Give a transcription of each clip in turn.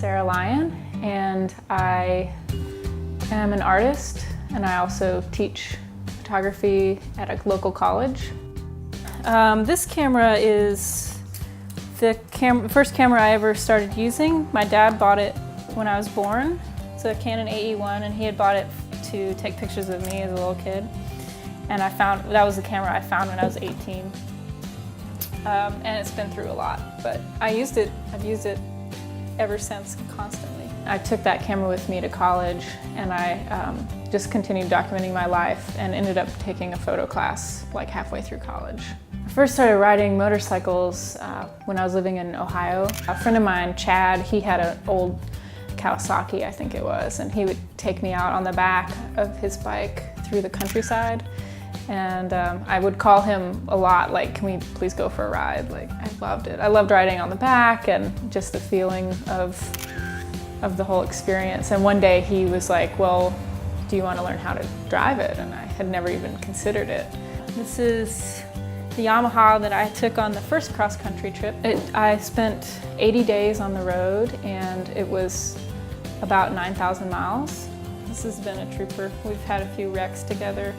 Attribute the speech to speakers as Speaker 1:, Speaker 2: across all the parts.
Speaker 1: Sarah Lyon, and I am an artist, and I also teach photography at a local college. This camera is the first camera I ever started using. My dad bought it when I was born. It's a Canon AE1, and he had bought it to take pictures of me as a little kid. And that was the camera I found when I was 18. And it's been through a lot, but I've used it ever since, constantly. I took that camera with me to college, and I just continued documenting my life and ended up taking a photo class like halfway through college. I first started riding motorcycles when I was living in Ohio. A friend of mine, Chad, he had an old Kawasaki, I think it was, and he would take me out on the back of his bike through the countryside. And I would call him a lot, like, can we please go for a ride? Like, I loved it. I loved riding on the back and just the feeling of the whole experience. And one day he was like, well, do you want to learn how to drive it? And I had never even considered it. This is the Yamaha that I took on the first cross-country trip. I spent 80 days on the road, and it was about 9,000 miles. This has been a trooper. We've had a few wrecks together.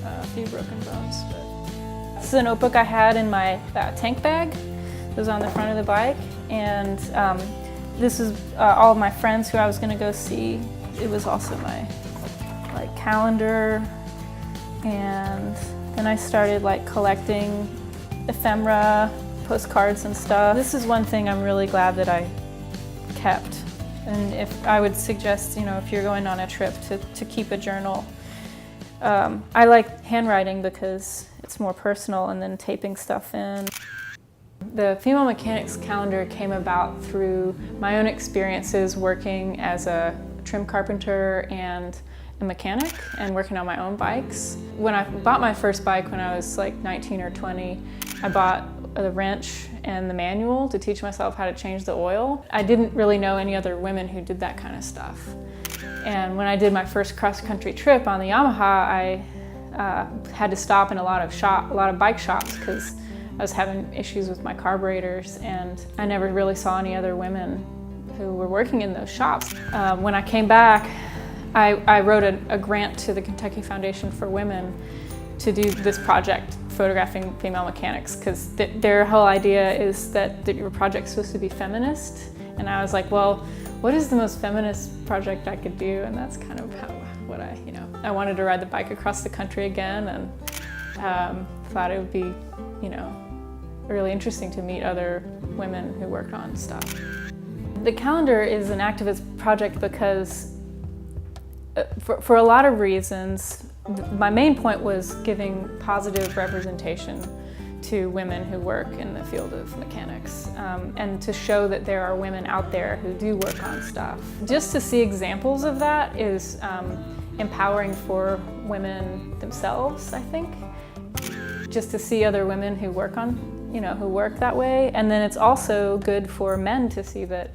Speaker 1: A few broken bones. But this is a notebook I had in my tank bag. It was on the front of the bike, and this is all of my friends who I was going to go see. It was also my calendar, and then I started collecting ephemera, postcards and stuff. This is one thing I'm really glad that I kept, and if I would suggest, if you're going on a trip, to keep a journal. I like handwriting because it's more personal, and then taping stuff in. The Female Mechanics calendar came about through my own experiences working as a trim carpenter and a mechanic and working on my own bikes. When I bought my first bike when I was 19 or 20, I bought the wrench and the manual to teach myself how to change the oil. I didn't really know any other women who did that kind of stuff. And when I did my first cross-country trip on the Yamaha, I had to stop in a lot of bike shops because I was having issues with my carburetors, and I never really saw any other women who were working in those shops. When I came back, I wrote a grant to the Kentucky Foundation for Women to do this project, photographing female mechanics, because their whole idea is that your project's supposed to be feminist. And I was like, well, what is the most feminist project I could do? And that's kind of what I wanted to ride the bike across the country again, and thought it would be, really interesting to meet other women who worked on stuff. The calendar is an activist project because, for a lot of reasons, my main point was giving positive representation to women who work in the field of mechanics, and to show that there are women out there who do work on stuff. Just to see examples of that is empowering for women themselves, I think. Just to see other women who work who work that way. And then it's also good for men to see that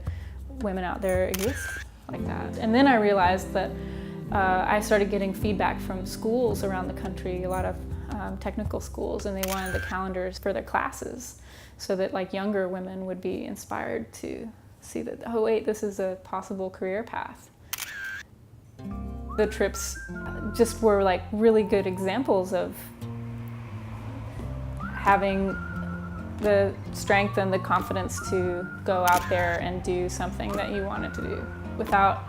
Speaker 1: women out there exist like that. And then I realized that I started getting feedback from schools around the country, a lot of technical schools, and they wanted the calendars for their classes so that younger women would be inspired to see that, oh wait, this is a possible career path. The trips just were really good examples of having the strength and the confidence to go out there and do something that you wanted to do without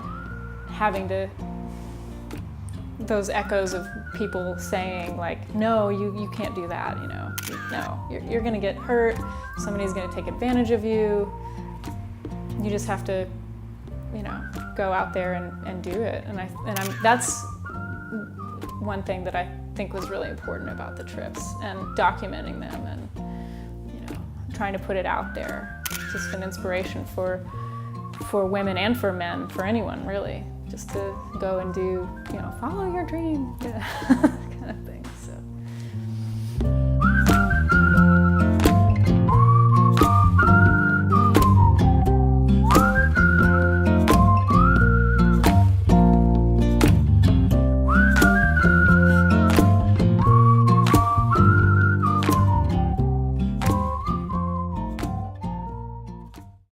Speaker 1: having those echoes of people saying no, you can't do that, no, you're gonna get hurt, somebody's gonna take advantage of you, you just have to, go out there and do it. And that's one thing that I think was really important about the trips, and documenting them, and trying to put it out there. Just an inspiration for women and for men, for anyone really, just to go and do, follow your dream. Yeah.